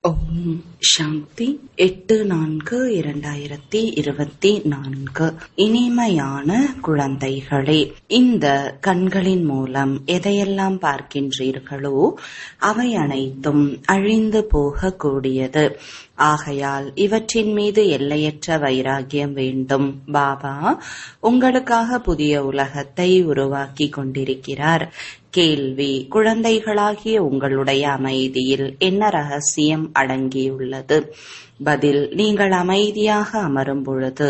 ஓம் சாந்தி 8/4/2024. இனிமையான குழந்தைகளே, இந்த கண்களின் மூலம் எதையெல்லாம் பார்க்கின்றீர்களோ அவை அனைத்தும் அழிந்து போகக்கூடியது. ஆகையால் இவற்றின் மீது எல்லையற்ற வைராகியம் வேண்டும். பாபா உங்களுக்காக புதிய உலகத்தை உருவாக்கி கொண்டிருக்கிறார். கேள்வி: குழந்தைகளாகிய உங்களுடைய அமைதியில் என்ன ரகசியம் அடங்கியுள்ளது? பதில்: நீங்கள் அமைதியாக அமரும் பொழுது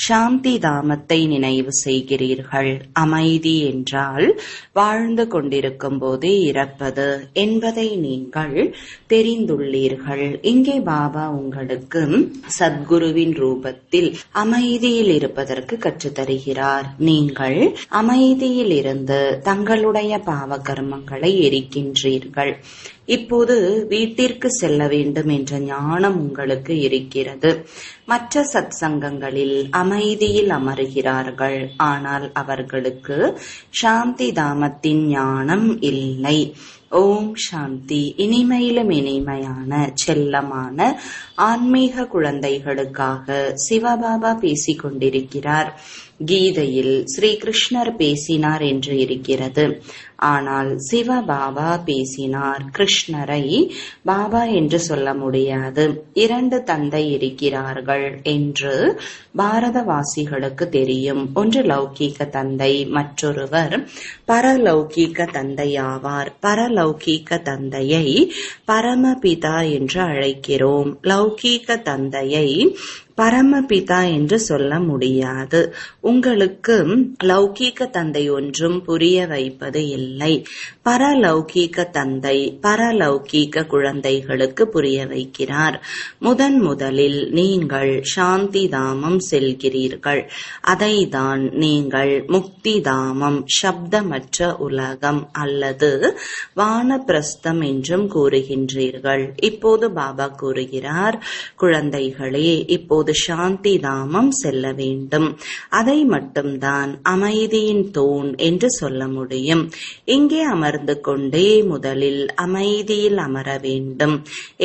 சாந்தி தாமத்தை நினைவு செய்கிறீர்கள். அமைதி என்றால் வாழ்ந்து கொண்டிருக்கும் போதே இறப்பது என்பதை நீங்கள் தெரிந்துள்ளீர்கள். இங்கே பாபா உங்களுக்கு சத்குருவின் ரூபத்தில் அமைதியில் இருப்பதற்கு கற்றுத்தருகிறார். நீங்கள் அமைதியில் இருந்து தங்களுடைய பாவ கர்மங்களை எரிக்கின்றீர்கள். இப்போது வீட்டிற்கு செல்ல வேண்டும் என்ற ஞானம் உங்களுக்கு இருக்கிறது. மற்ற சத் சங்கங்களில் அமைதியில் அமருகிறார்கள், ஆனால் அவர்களுக்கு சாந்தி தாமத்தின் ஞானம் இல்லை. ஓம் சாந்தி. இனிமையிலும் இனிமையான செல்லமான ஆன்மீக குழந்தைகளுக்காக சிவபாபா பேசிக் கொண்டிருக்கிறார். கீதையில் ஸ்ரீகிருஷ்ணர் பேசினார் என்று இருக்கிறது. ஆனால் சிவபாபா பேசினார். கிருஷ்ணரை பாபா என்று சொல்ல முடியாது. 2 தந்தை இருக்கிறார்கள் என்று பாரதவாசிகளுக்கு தெரியும். ஒன்று லௌகீக தந்தை, மற்றொருவர் பரலௌகீக தந்தை ஆவார். பரலௌகீக தந்தையை பரமபிதா என்று அழைக்கிறோம். லௌகீக தந்தையை பரமபிதா என்று சொல்ல முடியாது. உங்களுக்கு லௌகீக தந்தை ஒன்றும் புரிய வைப்பது இல்லை. பரலௌகீக தந்தை பரலௌகீக குழந்தைகளுக்கு புரிய வைக்கிறார். முதலில் நீங்கள் சாந்தி தாமம் செல்கிறீர்கள். அதைதான் நீங்கள் முக்தி தாமம், சப்தமற்ற உலகம் அல்லது வானப்பிரஸ்தம் என்றும் கூறுகின்றீர்கள். இப்போது பாபா கூறுகிறார், குழந்தைகளே, இப்போது சாந்தி தாமம் செல்ல வேண்டும். அதை மட்டும்தான் அமைதியின் தூண் என்று சொல்ல முடியும். இங்கே அமர்ந்து கொண்டே முதலில் அமைதியில் அமர வேண்டும்.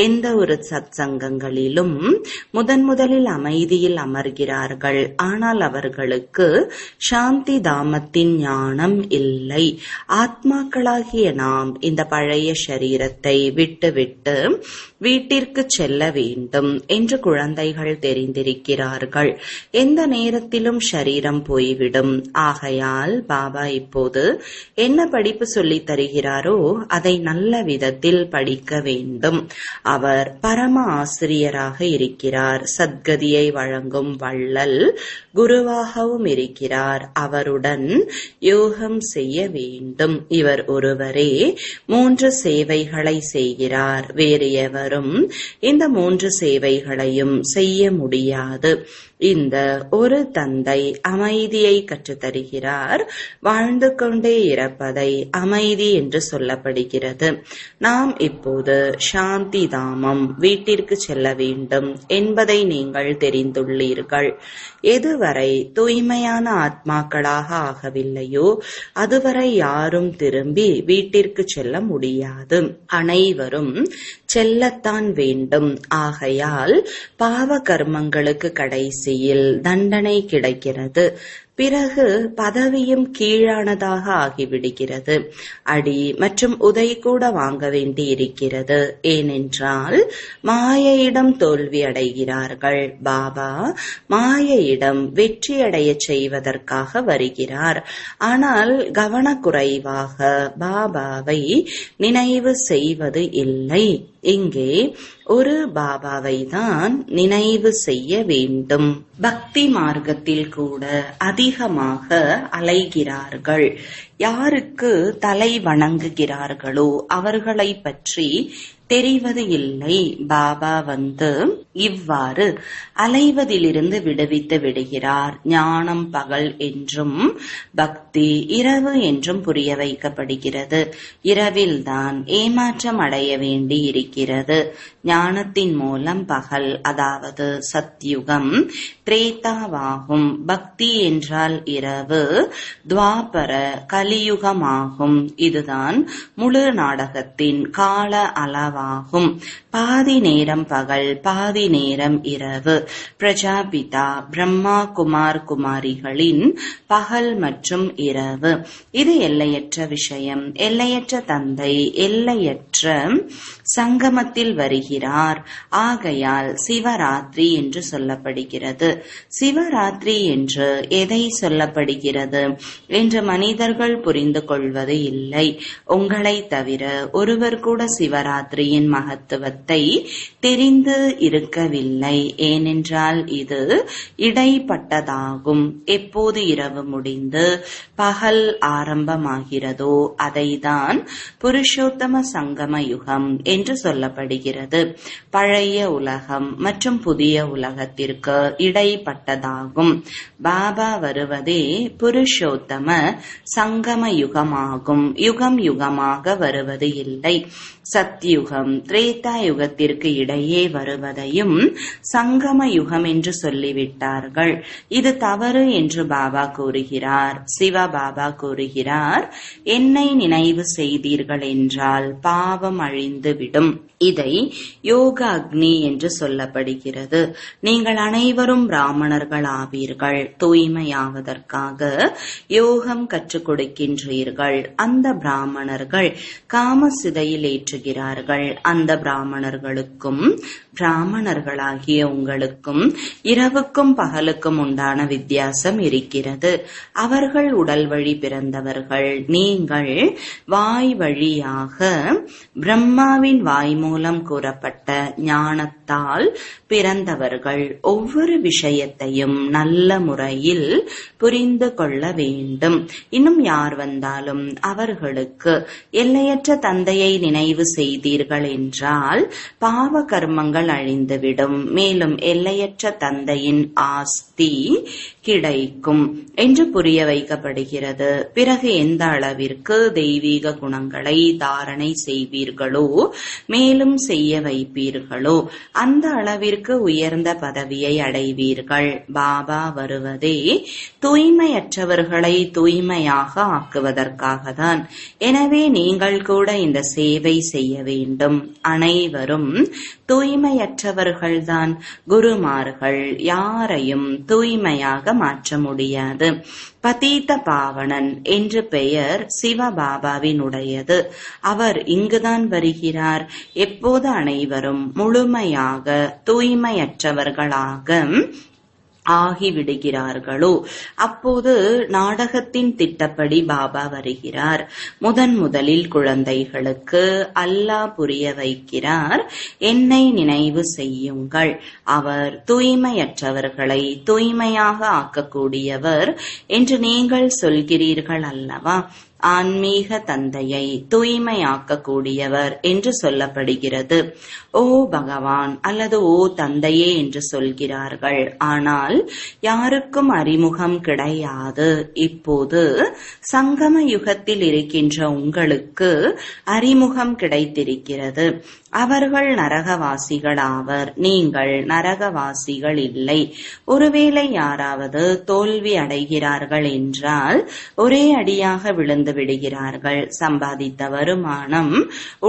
எந்த ஒரு சத் சங்கங்களிலும் முதலில் அமைதியில் அமர்கிறார்கள், ஆனால் அவர்களுக்கு சாந்தி தாமத்தின் ஞானம் இல்லை. ஆத்மாக்களாகிய நாம் இந்த பழைய சரீரத்தை விட்டுவிட்டு வீட்டிற்கு செல்ல வேண்டும் என்று குழந்தைகள் தெரிந்திருக்கிறார்கள். எந்த நேரத்திலும் சரீரம் போய்விடும். ஆகையால் பாபா இப்போது என்ன படிப்பு சொல்லித் தருகிறாரோ அதை நல்ல விதத்தில் படிக்க வேண்டும். அவர் பரம ஆசிரியராக இருக்கிறார். சத்கதியை வழங்கும் வள்ளல் குருவாகவும் இருக்கிறார். அவருடன் யோகம் செய்ய வேண்டும். இவர் ஒருவரே 3 சேவைகளை செய்கிறார். வேறு எவரும் இந்த 3 சேவைகளையும் செய்ய முடியாது. இந்த ஒரு தந்தை அமைதியை கற்றுத்தருகிறார். வாழ்ந்து கொண்டே இருப்பதை அமைதி என்று சொல்லப்படுகிறது. நாம் இப்போது சாந்தி தாமம் வீட்டிற்கு செல்ல வேண்டும் என்பதை நீங்கள் தெரிந்துள்ளீர்கள். எதுவரை தூய்மையான ஆத்மாக்களாக ஆகவில்லையோ அதுவரை யாரும் திரும்பி வீட்டிற்கு செல்ல முடியாது. அனைவரும் செல்லத்தான் வேண்டும். ஆகையால் பாவ கர்மங்களுக்கு கடைசியில் தண்டனை கிடைக்கிறது. பிறகு பதவியும் கீழானதாக ஆகிவிடுகிறது. அடி மற்றும் உதை கூட வாங்க வேண்டி இருக்கிறது. ஏனென்றால் மாயையிடம் தோல்வி அடைகிறார்கள். பாபா மாயையிடம் வெற்றி அடைய செய்வதற்காக வருகிறார். ஆனால் கவனக்குறைவாக பாபாவை நினைவு செய்வது இல்லை. இங்கே ஒரு பாபாவை தான் நினைவு செய்ய வேண்டும். பக்தி மார்க்கத்தில் கூட அதிகமாக அலைகிறார்கள். யாருக்கு தலை வணங்குகிறார்களோ அவர்களை பற்றி தெரிவது இல்லை. பாபா வந்து இவ்வாறு அலைவதிலிருந்து விடுவித்து விடுகிறார். ஞானம் பகல் என்றும் பக்தி இரவு என்றும் புரிய வைக்கப்படுகிறது. இரவில்தான் ஏமாற்றம் அடைய வேண்டி இருக்கிறது. ஞானத்தின் மூலம் பகல், அதாவது சத்யுகம் திரேதாவாகும். பக்தி என்றால் இரவு, துவாபர கலியுகமாகும். இதுதான் முழு நாடகத்தின் கால அளவு உணவாகும். பாதி நேரம் பகல், பாதி நேரம் இரவு. பிரஜாபிதா பிரம்மா குமார் குமாரிகளின் பகல் மற்றும் இரவு. இது எல்லையற்ற விஷயம். எல்லையற்ற தந்தை எல்லையற்ற சங்கமத்தில் வருகிறார். ஆகையால் சிவராத்திரி என்று சொல்லப்படுகிறது. சிவராத்திரி என்று எதை சொல்லப்படுகிறது என்று மனிதர்கள் புரிந்து கொள்வது இல்லை. உங்களை தவிர ஒருவர் கூட சிவராத்திரியின் மகத்துவத்தை தெரிந்து இருக்கவில்லை. ஏனென்றால் இது இடைப்பட்டதாகும். எப்போது இரவு முடிந்து பகல் ஆரம்பமாகிறதோ அதைதான் புருஷோத்தம சங்கம யுகம் என்று சொல்லப்படுகிறது. பழைய உலகம் மற்றும் புதிய உலகத்திற்கு இடைப்பட்டதாகும். பாபா வருவதே புருஷோத்தம சங்கம யுகமாகும். யுகம் யுகமாக வருவது இல்லை. சத்யுகம் திரேதா யுகத்திற்கு இடையே வருவதையும் சங்கம யுகம் என்று சொல்லிவிட்டார்கள். இது தவறு என்று பாபா கூறுகிறார். சிவ பாபா கூறுகிறார், என்னை நினைவு செய்தீர்கள் என்றால் பாவம் அழிந்துவிடும். இதை யோக அக்னி என்று சொல்லப்படுகிறது. நீங்கள் அனைவரும் பிராமணர்கள் ஆவீர்கள். தூய்மையாவதற்காக யோகம் கற்றுக் கொடுக்கின்றீர்கள். அந்த பிராமணர்கள் காமசிதையில் ஏற்றுகிறார்கள். அந்த பிராமணர்களுக்கும் பிராமணர்களாகிய உங்களுக்கும் இரவுக்கும் பகலுக்கும் உண்டான வித்தியாசம் இருக்கிறது. அவர்கள் உடல் வழி பிறந்தவர்கள். நீங்கள் வாய் வழியாக பிரம்மாவின் வாய் மூலம் கூறப்பட்ட ஞானத்தால் பிறந்தவர்கள். ஒவ்வொரு விஷயத்தையும் நல்ல முறையில் புரிந்து கொள்ள வேண்டும். இன்னும் யார் வந்தாலும் அவர்களுக்கு எல்லையற்ற தந்தையை நினைவு செய்தீர்கள் என்றால் பாவ கர்மங்கள் அழிந்துவிடும். மேலும் எல்லையற்ற தந்தையின் ஆஸ்தி கிடைக்கும் என்று புரிய வைக்கப்படுகிறது. பிறகு எந்த அளவிற்கு தெய்வீக குணங்களை தாரணை செய்வீர்களோ, மேலும் செய்ய வைப்பீர்களோ, அந்த அளவிற்கு உயர்ந்த பதவியை அடைவீர்கள். பாபா வருவதே தூய்மையற்றவர்களை தூய்மையாக ஆக்குவதற்காக தான். எனவே நீங்கள் கூட இந்த சேவை செய்ய வேண்டும். அனைவரும் தூய்மையற்றவர்கள்தான். குருமார்கள் யாரையும் தூய்மையாக மாற்ற முடியாது. பதீத பாவனன் என்று பெயர் சிவபாபாவினுடையது. அவர் இங்குதான் வருகிறார். எப்போது அனைவரும் முழுமையாக தூய்மையற்றவர்களாக ஆகிவிடுகிறார்களோ அப்போது நாடகத்தின் திட்டப்படி பாபா வருகிறார். முதலில் குழந்தைகளுக்கு அல்லாஹ் புரிய வைக்கிறார், என்னை நினைவு செய்யுங்கள். அவர் தூய்மையற்றவர்களை தூய்மையாக ஆக்கக்கூடியவர் என்று நீங்கள் சொல்கிறீர்கள் அல்லவா? ஆன்மீக தந்தையை தூய்மையாக்கக்கூடியவர் என்று சொல்லப்படுகிறது. ஓ பகவான் அல்லது ஓ தந்தையே என்று சொல்கிறார்கள். ஆனால் யாருக்கும் அறிமுகம் கிடையாது. இப்போது சங்கம யுகத்தில் இருக்கின்ற உங்களுக்கு அறிமுகம் கிடைத்திருக்கிறது. அவர்கள் நரகவாசிகள் ஆவர். நீங்கள் நரகவாசிகள் இல்லை. ஒருவேளை யாராவது தோல்வி அடைகிறார்கள் என்றால் ஒரே அடியாக விழுந்து விடுகிறார்கள். சம்பாதித்த வருமானம்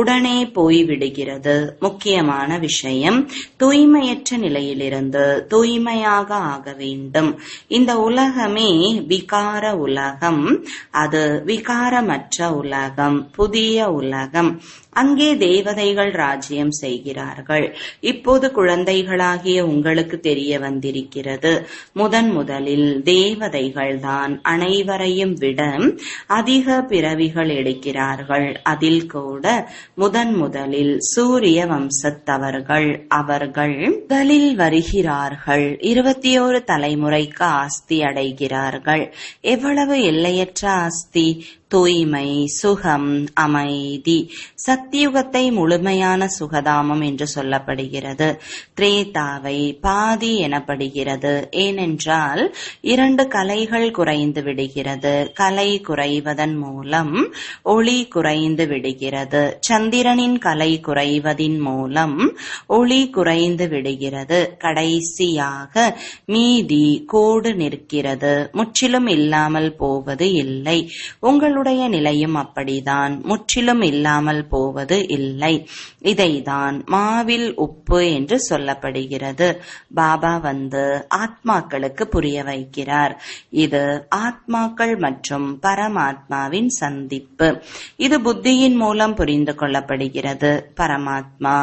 உடனே போய்விடுகிறது. முக்கியமான விஷயம், தூய்மையற்ற நிலையிலிருந்து தூய்மையாக ஆக வேண்டும். இந்த உலகமே விகார உலகம். அது விகாரமற்ற உலகம், புதிய உலகம். அங்கே தேவதைகள் ராஜ்யம் செய்கிறார்கள். இப்போது குழந்தைகளாகிய உங்களுக்கு தெரிய வந்திருக்கிறது, முதலில் தேவதைகள் தான் அனைவரையும் விட அதிக பிறவிகள் எடுக்கிறார்கள். அதில் கூட முதலில் சூரிய வம்சத்தவர்கள். அவர்கள் முதலில் வருகிறார்கள். 21 தலைமுறைக்கு ஆஸ்தி அடைகிறார்கள். எவ்வளவு எல்லையற்ற ஆஸ்தி! தூய்மை, சுகம், அமைதி. சத்தியுகத்தை முழுமையான சுகதாமம் என்று சொல்லப்படுகிறது. திரேதாவை பாதி எனப்படுகிறது. ஏனென்றால் 2 கலைகள் குறைந்து விடுகிறது. கலை குறைவதன் மூலம் ஒளி குறைந்து விடுகிறது. சந்திரனின் கலை குறைவதின் மூலம் ஒளி குறைந்து விடுகிறது. கடைசியாக மீதி கோடு நிற்கிறது. முற்றிலும் இல்லாமல் போவது இல்லை. உங்கள் உங்களுடைய நிலையும் அப்படிதான், முற்றிலும் இல்லாமல் போவது இல்லை. இதைதான் மாவில் உப்பு என்று சொல்லப்படுகிறது. பாபா வந்து ஆத்மாக்களுக்கு புரிய வைக்கிறார். இது ஆத்மாக்கள் மற்றும் பரமாத்மாவின் சந்திப்பு. இது புத்தியின் மூலம் புரிந்து கொள்ளப்படுகிறது. பரமாத்மா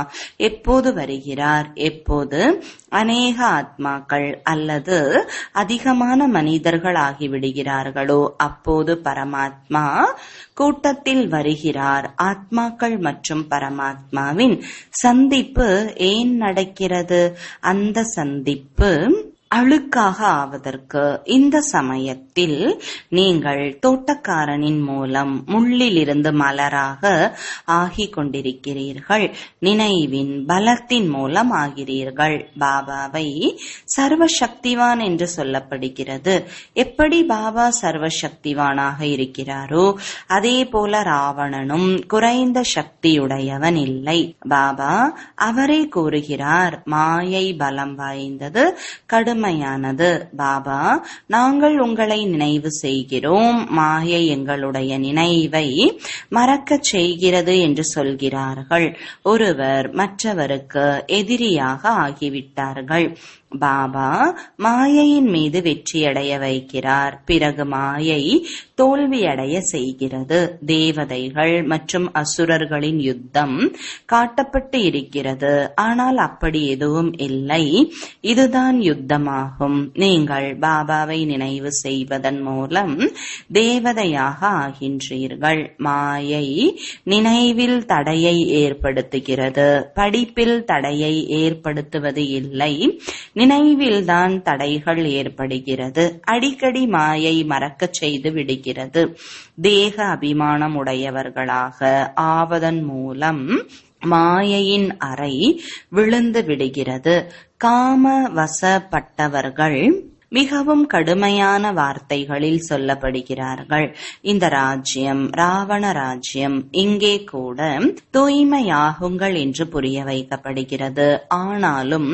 எப்போது வருகிறார், எப்போது அநேக ஆத்மாக்கள் அல்லது அதிகமான மனிதர்கள் ஆகிவிடுகிறார்களோ அப்போது பரமாத்மா கூட்டத்தில் வருகிறார். ஆத்மாக்கள் மற்றும் பரமாத்மாவின் சந்திப்பு ஏன் நடக்கிறது? அந்த சந்திப்பு அழுக்காக ஆவதற்கு இந்த சமயத்தில் நீங்கள் தோட்டக்காரனின் மூலம் முள்ளிலிருந்து மலராக ஆகிக் கொண்டிருக்கிறீர்கள். நினைவின் பலத்தின் மூலம் ஆகிறீர்கள். பாபாவை சர்வசக்திவான் என்று சொல்லப்படுகிறது. எப்படி பாபா சர்வசக்திவானாக இருக்கிறாரோ அதே போல ராவணனும் குறைந்த சக்தியுடையவன் இல்லை. பாபா அவரே கூறுகிறார், மாயை பலம் வாய்ந்தது, கடுமையானது. பாபா, நாங்கள் உங்களை நினைவு செய்கிறோம், மாயை எங்களுடைய நினைவை மறக்கச் செய்கிறது என்று சொல்கிறார்கள். ஒருவர் மற்றவருக்கு எதிரியாக ஆகிவிட்டார்கள். பாபா மாயையின் மீது வெற்றியடைய வைக்கிறார். பிறகு மாயை தோல்வியடைய செய்கிறது. தேவதைகள் மற்றும் அசுரர்களின் யுத்தம் காட்டப்பட்டு இருக்கிறது. ஆனால் அப்படி எதுவும் இல்லை. இதுதான் யுத்தமாகும். நீங்கள் பாபாவை நினைவு செய்வதன் மூலம் தேவதையாக ஆகின்றீர்கள். மாயை நினைவில் தடையை ஏற்படுத்துகிறது. படிப்பில் தடையை ஏற்படுத்துவது இல்லை. நினைவில்தான் தடைகள் ஏற்படுகிறது. அடிக்கடி மாயை மறக்கச் செய்து விடுகிறது. தேக அபிமானம் உடையவர்களாக ஆவதன் மூலம் மாயையின் அறை விழுந்து விடுகிறது. காம வசப்பட்டவர்கள் மிகவும் கடுமையான வார்த்தைகளில் சொல்லப்படுகிறார்கள். இந்த ராஜ்யம் ராவண ராஜ்யம். இங்கே கூட தூய்மையாகுங்கள் என்று புரிய வைக்கப்படுகிறது. ஆனாலும்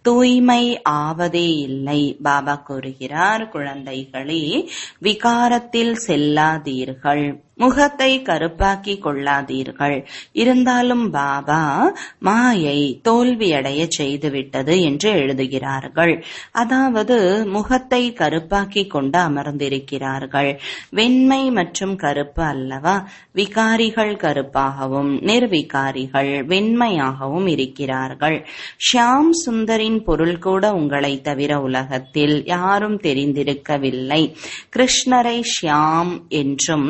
தூய்மை ஆவதே இல்லை. பாபா கூறுகிறார், குழந்தைகளே, விகாரத்தில் செல்லாதீர்கள், முகத்தை கருப்பாக்கி கொள்ளாதீர்கள். இருந்தாலும் பாபா மாயை தோல்வியடைய செய்துவிட்டது என்று எழுதுகிறார்கள். அதாவது முகத்தை கருப்பாக்கி கொண்டு அமர்ந்திருக்கிறார்கள். வெண்மை மற்றும் கருப்பு அல்லவா? விகாரிகள் கருப்பாகவும் நிர்விகாரிகள் வெண்மையாகவும் இருக்கிறார்கள். ஷியாம் சுந்தரின் பொருள் கூட உங்களை தவிர உலகத்தில் யாரும் தெரிந்திருக்கவில்லை. கிருஷ்ணரை ஷியாம் என்றும்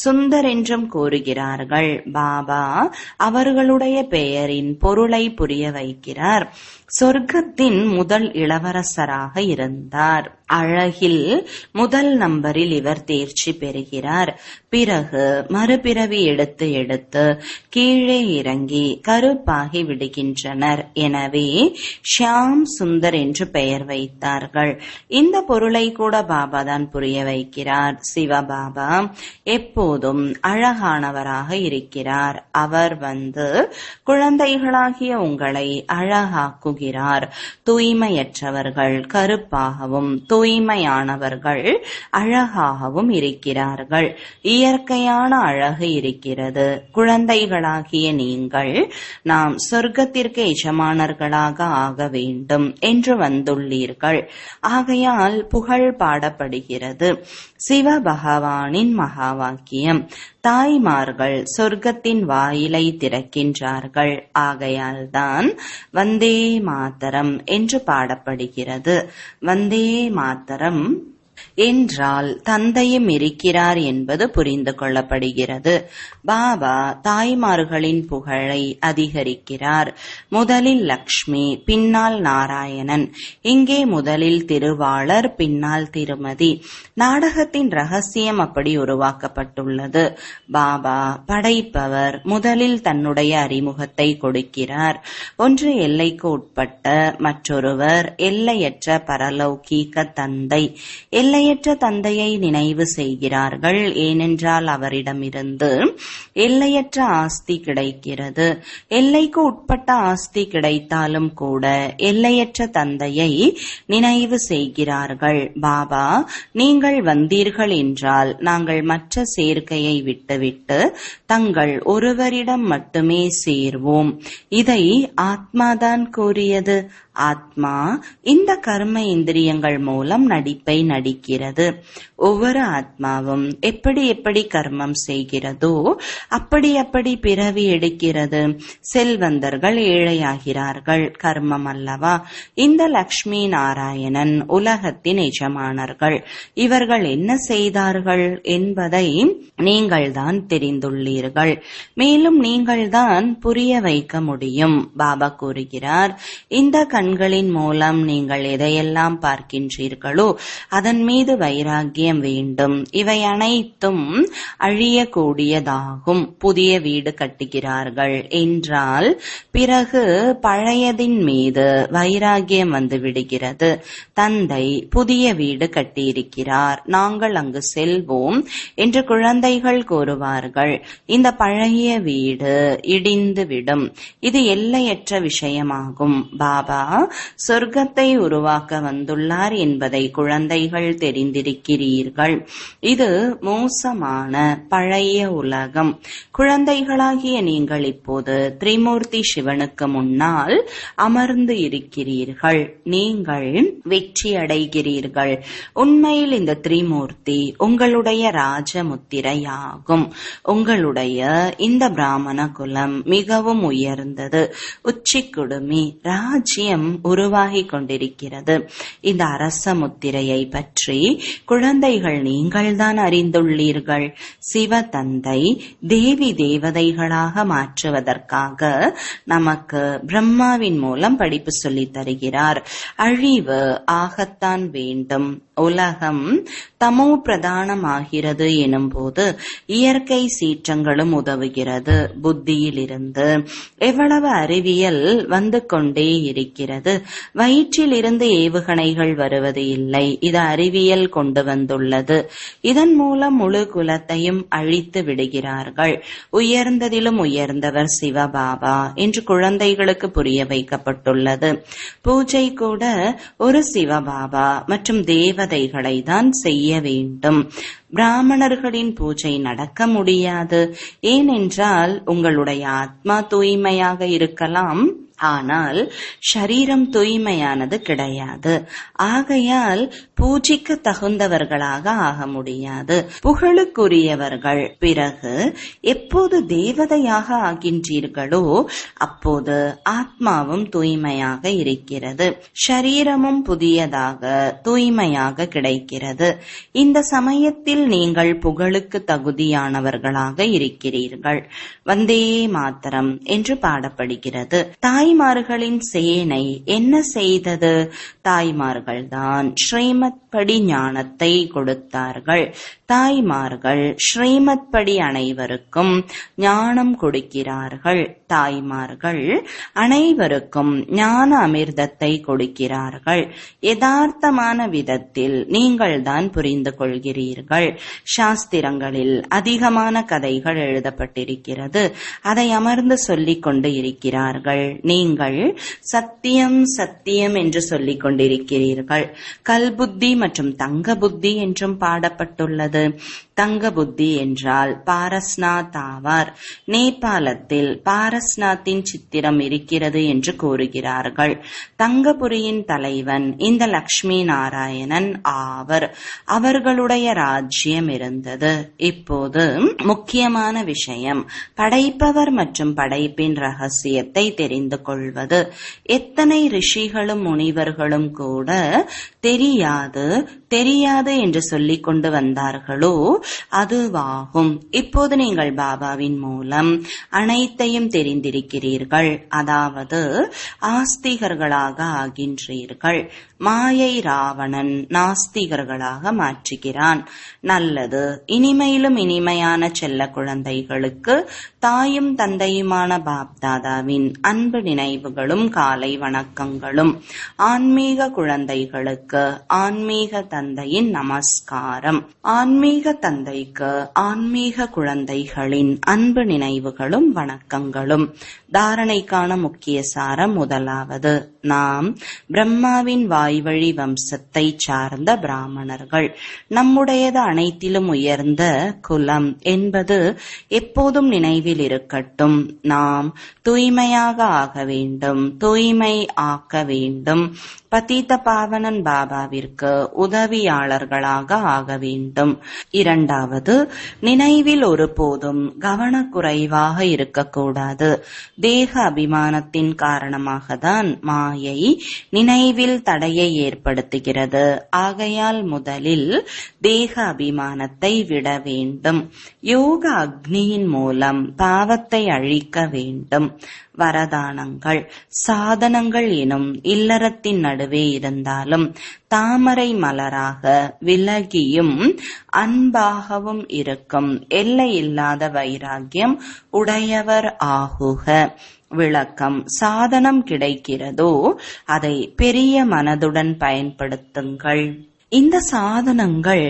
சுந்தர் என்றும் கூறுகிறார்கள். பாபா அவர்களுடைய பெயரின் பொருளை புரிய வைக்கிறார். சொர்க்கத்தின் முதல் இளவரசராக இருந்தார். அழகில் முதல் நம்பரில் இவர் தேர்ச்சி பெறுகிறார். பிறகு மறுபிறவி எடுத்து எடுத்து கீழே இறங்கி கருப்பாகி விடுகின்றனர். எனவே ஷியாம் சுந்தர் என்று பெயர் வைத்தார்கள். இந்த பொருளை கூட பாபா தான் புரிய வைக்கிறார். சிவபாபா எப்போதும் அழகானவராக இருக்கிறார். அவர் வந்து குழந்தைகளாகிய உங்களை அழகாக்குகிறார். தூய்மையற்றவர்கள் கருப்பாகவும் தூய்மையானவர்கள் அழகாகவும் இருக்கிறார்கள். இயற்கையான அழகு இருக்கிறது. குழந்தைகளாகிய நீங்கள் நாம் சொர்க்கத்திற்கு எஜமானர்களாக ஆக வேண்டும் என்று வந்துள்ளீர்கள். ஆகையால் புகழ் பாடப்படுகிறது. சிவ பகவானின் மகா வாக்கியம். தாய்மார்கள் சொர்க்கத்தின் வாயிலை திறக்கின்றார்கள். ஆகையால் தான் வந்தே மாதரம் என்று பாடப்படுகிறது. வந்தே மாதரம் என்றால் தந்தையும் இருக்கிறார் என்பது புரிந்து கொள்ளப்படுகிறது. பாபா தாய்மார்களின் புகழை அதிகரிக்கிறார். முதலில் லக்ஷ்மி, பின்னால் நாராயணன். இங்கே முதலில் திருவாளர், பின்னால் திருமதி. நாடகத்தின் ரகசியம் அப்படி உருவாக்கப்பட்டுள்ளது. பாபா படைப்பவர். முதலில் தன்னுடைய அறிமுகத்தை கொடுக்கிறார். ஒன்று எல்லைக்கு உட்பட்ட, மற்றொருவர் எல்லையற்ற பரலௌகீக தந்தை. எல்லையற்ற தந்தையை நினைவு செய்கிறார்கள். ஏனென்றால் அவரிடமிருந்து எல்லையற்ற ஆஸ்தி கிடைக்கிறது. எல்லைக்கு உட்பட்ட ஆஸ்தி கிடைத்தாலும் கூட எல்லையற்ற தந்தையை நினைவு செய்கிறார்கள். பாபா, நீங்கள் வந்தீர்கள் என்றால் நாங்கள் மற்ற சேர்க்கையை விட்டுவிட்டு தங்கள் ஒருவரிடம் மட்டுமே சேர்வோம். இதை ஆத்மாதான் கூறியது. ஆத்மா இந்த கர்ம இந்திரியங்கள் மூலம் நடிப்பை நடிக்கிறது. ஒவ்வொரு ஆத்மாவும் எப்படி எப்படி கர்மம் செய்கிறதோ அப்படி அப்படி பிறவி எடுக்கிறது. செல்வந்தர்கள் ஏழையாகிறார்கள், கர்மம் அல்லவா? இந்த லக்ஷ்மி நாராயணன் உலகத்தின் எஜமானர்கள். இவர்கள் என்ன செய்தார்கள் என்பதை நீங்கள்தான் தெரிந்துள்ளீர்கள். மேலும் நீங்கள்தான் புரிய வைக்க முடியும். பாபா கூறுகிறார், இந்த கண்களின் மூலம் நீங்கள் எதையெல்லாம் பார்க்கின்றீர்களோ அதன் மீது வைராகியம் வேண்டும். இவை அனைத்தும் அழியக்கூடியதாகும். புதிய வீடு கட்டுகிறார்கள் என்றால் பிறகு பழையதின் மீது வைராகியம் வந்து விடுகிறது. தந்தை புதிய வீடு கட்டியிருக்கிறார், நாங்கள் அங்கு செல்வோம் என்று குழந்தைகள் கூறுவார்கள். இந்த பழைய வீடு இடிந்துவிடும். இது எல்லையற்ற விஷயமாகும். பாபா சொர்க்கத்தை உருவாக்க வந்துள்ளார் என்பதை குழந்தைகள் தெரிந்திருக்கிறீர்கள். இது மோசமான பழைய உலகம். குழந்தைகளாகிய நீங்கள் இப்போது திரிமூர்த்தி சிவனுக்கு முன்னால் அமர்ந்து இருக்கிறீர்கள். நீங்கள் வெற்றி அடைகிறீர்கள். உண்மையில் இந்த திரிமூர்த்தி உங்களுடைய ராஜமுத்திரையாகும். உங்களுடைய இந்த பிராமண குலம் மிகவும் உயர்ந்தது. உச்சி குடுமி ராஜ்யம் உருவாகி கொண்டிருக்கிறது. இந்த அரச முத்திரையை பற்றி குழந்தைகள் நீங்கள்தான் அறிந்துள்ளீர்கள். சிவ தந்தை தேவி தேவதைகளாக மாற்றுவதற்காக நமக்கு பிரம்மாவின் மூலம் படிப்பு சொல்லித் தருகிறார். அழிவு ஆகத்தான் வேண்டும். உலகம் தமோ பிரதானமாகிறது எனும் போது இயற்கை சீற்றங்களும் உதவுகிறது. புத்தியிலிருந்து எவ்வளவு அறிவியல் வந்து கொண்டே இருக்கிறது. வயிற்றிலிருந்து ஏவுகணைகள் வருவது இல்லை, இது அறிவியல் கொண்டு வந்துள்ளது. இதன் மூலம் முழு குலத்தையும் அழித்து விடுகிறார்கள். உயர்ந்ததிலும் உயர்ந்தவர் சிவபாபா என்று குழந்தைகளுக்கு புரிய வைக்கப்பட்டுள்ளது. பூஜை கூட ஒரு சிவபாபா மற்றும் தேவதைகளை தான் செய்ய வேண்டும். பிராமணர்களின் பூஜை நடக்க முடியாது. ஏனென்றால் உங்களுடைய ஆத்மா தூய்மையாக இருக்கலாம், ஆனால் ஷரீரம் தூய்மையானது கிடையாது. ஆகையால் பூஜைக்கு தகுந்தவர்களாக ஆக முடியாது. புகழுக்குரியவர்கள் பிறகு எப்போது தேவதையாக ஆகின்றீர்களோ அப்போது ஆத்மாவும் தூய்மையாக இருக்கிறது, ஷரீரமும் புதியதாக தூய்மையாக கிடைக்கிறது. இந்த சமயத்தில் நீங்கள் புகழுக்கு தகுதியானவர்களாக இருக்கிறீர்கள். வந்தே மாதரம் என்று பாடப்படுகிறது. தாய்மார்களின் சேனை என்ன செய்தது? தாய்மார்கள்தான் ஸ்ரீமத் படி ஞானத்தை கொடுத்தார்கள். தாய்மார்கள் ஸ்ரீமத் படி அனைவருக்கும் ஞானம் கொடுக்கிறார்கள். தாய்மார்கள் அனைவருக்கும் ஞான அமிர்தத்தை கொடுக்கிறார்கள். யதார்த்தமான விதத்தில் நீங்கள் தான் புரிந்து கொள்கிறீர்கள். சாஸ்திரங்களில் அதிகமான கதைகள் எழுதப்பட்டிருக்கிறது. அதை அமர்ந்து சொல்லிக் கொண்டு இருக்கிறார்கள். நீங்கள் சத்தியம் சத்தியம் என்று சொல்லிக் கொண்டிருக்கிறீர்கள். கல்புத்தி மற்றும் தங்க புத்தி என்றும் பாடப்பட்டுள்ளது. தங்க புத்தி என்றால் பாரஸ்நாத் ஆவார். நேபாளத்தில் பாரஸ்நாத்தின் சித்திரம் இருக்கிறது என்று கூறுகிறார்கள். தங்கபுரியின் தலைவன் இந்த லக்ஷ்மி நாராயணன் ஆவர். அவர்களுடைய ராஜ்யம் இருந்தது. இப்போது முக்கியமான விஷயம் படைப்பவர் மற்றும் படைப்பின் ரகசியத்தை தெரிந்து கொள்வது. எத்தனை ரிஷிகளும் முனிவர்களும் கூட தெரியாது தெரியாது என்று சொல்லிக் கொண்டு வந்தார்களோ அதுவாகும். இப்போது நீங்கள் பாபாவின் மூலம் அனைத்தையும் தெரிந்திருக்கிறீர்கள். அதாவது ஆஸ்திகர்களாக ஆகின்றீர்கள். மாயை ராவணன் நாஸ்திகர்களாக மாற்றுகிறான். நல்லது. இனிமையிலும் இனிமையான செல்ல குழந்தைகளுக்கு தாயும் தந்தையுமான பாப்தாதாவின் அன்பு நினைவுகளும் காலை வணக்கங்களும். ஆன்மீக குழந்தைகளுக்கு ஆன்மீக தந்தையின் நமஸ்காரம். ஆன்மீக தந்தைக்கு ஆன்மீக குழந்தைகளின் அன்பு நினைவுகளும் வணக்கங்களும். தாரணைக்கான முக்கிய சாரம். முதலாவது, நாம் பிரம்மாவின் வாய்வழி வம்சத்தை சார்ந்த பிராமணர்கள். நம்முடையது அனைத்திலும் உயர்ந்த குலம் என்பது எப்போதும் நினைவில் இருக்கட்டும். நாம் தூய்மையாக ஆக வேண்டும், தூய்மை ஆக்க வேண்டும். பதீத பாவனன் பாபாவிற்கு உதவியாளர்களாக ஆக வேண்டும். இரண்டாவது, நினைவில் ஒருபோதும் கவனக்குறைவாக இருக்கக்கூடாது. தேக அபிமானத்தின் காரணமாக தான் மாயை நினைவில் தடையை ஏற்படுத்துகிறது. ஆகையால் முதலில் தேக அபிமானத்தை விட வேண்டும். யோக அக்னியின் மூலம் பாவத்தை அழிக்க வேண்டும். வரதானங்கள். சாதனங்கள் எனும் இல்லறத்தின் நடுவே இருந்தாலும் தாமரை மலராக விலகியும் அன்பாகவும் இருக்கும் எல்லையில்லாத வைராகியம் உடையவர் ஆகுக. விளக்கம். சாதனம் கிடைக்கிறதோ அதை பெரிய மனதுடன் பயன்படுத்துங்கள். இந்த சாதனங்கள்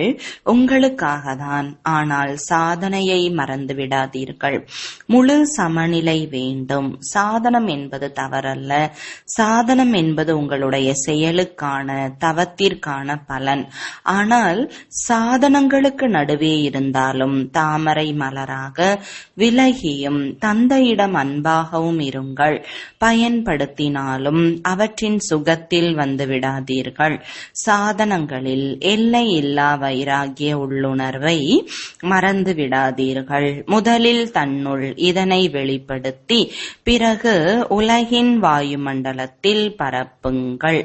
உங்களுக்காகத்தான். ஆனால் சாதனையை மறந்து விடாதீர்கள். முழு சமநிலை வேண்டும். சாதனம் என்பது தவறல்ல. சாதனம் என்பது உங்களுடைய செயலுக்கான தவத்திற்கான பலன். ஆனால் சாதனங்களுக்கு நடுவே இருந்தாலும் தாமரை மலராக விலகியும் தந்தையிடம் அன்பாகவும் இருங்கள். பயன்படுத்தினாலும் அவற்றின் சுகத்தில் வந்து விடாதீர்கள். சாதனங்களில் எல்லையில்லா வைராகிய உள்ளுணர்வை மறந்து விடாதீர்கள். முதலில் தன்னுள் இதனை வெளிப்படுத்தி பிறகு உலகின் வாயுமண்டலத்தில் பரப்புங்கள்.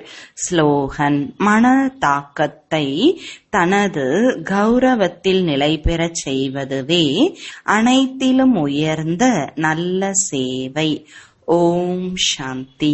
ஸ்லோகன். மன தாக்கத்தை தனது கௌரவத்தில் நிலை பெறச் செய்வதுவே அனைத்திலும் உயர்ந்த நல்ல சேவை. ஓம் சாந்தி.